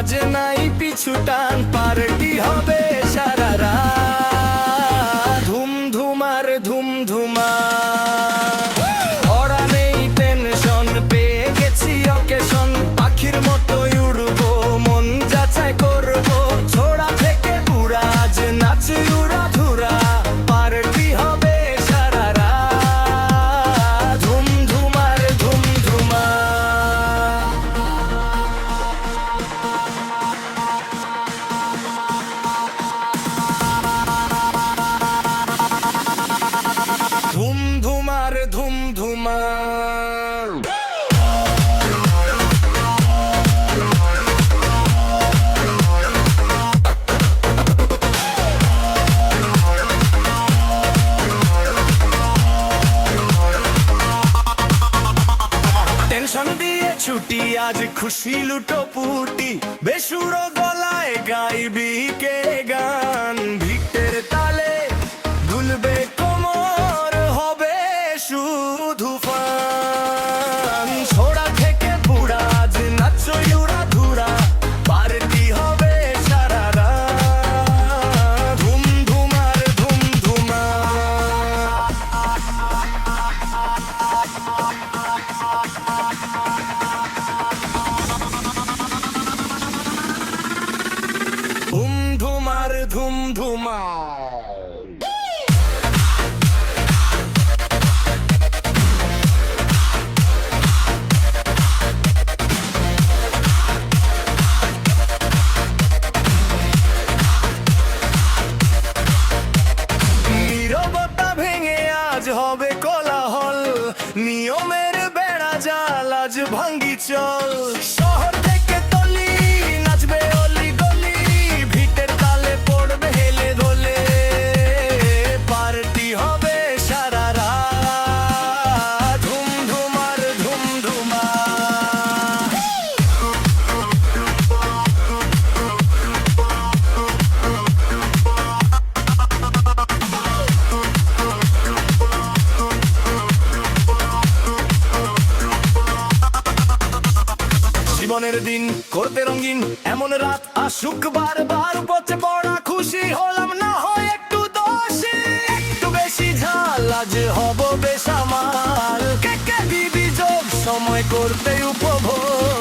আজ নাই পিছু টান, পার্টি হবে সারা রাত, ধুমধুমার ধুমধুমা। ওরা নেই টেনশন, পেয়ে গেছি অকেশন, পাখির মতোই উড়বো, মন যাচাই করবো, ছোড়া থেকে পুরা আজ নাচ উড়া ধুরা, পার্টি হবে সারা রাত, ধুমধুমার ধুমধুমা। ধুমধুমার ধুমধুমা। টেনশন দিয়ে ছুটি, আজ খুশি লুটো পুটি, বেসুরো গলায় গাইবি কে গান, ভিক্টের তালে দুলবে কোমর, হবে শুধু ফান। ছোড়া থেকে বুড়া আজ নাচো উড়া ধুরা, পার্টি হবে সারা রাত, ধুমধুমার ধুমধুমা। ধুমধুমার ধুমধুমা। নীরবতা ভেঙে আজ হবে কোলাহল, নিয়মের বেড়া জাল আজ ভাঙ্গি চল। শহর থেকে তলি নাচবে অলি গলি, ভিটের তালে পড়বে হেলে দোলে, পার্টি হবে সারা রাত, ধুমধুমার ধুমধুমা। জীবনের দিন করতে রঙিন, এমন রাত আসুক বারবার, পচে পড়া খুশি হলাম না হয় একটু দোষী, একটু বেশি ঝাল আজ হব বেসামাল, কে কে দিবি যোগ সময় করতে উপভোগ।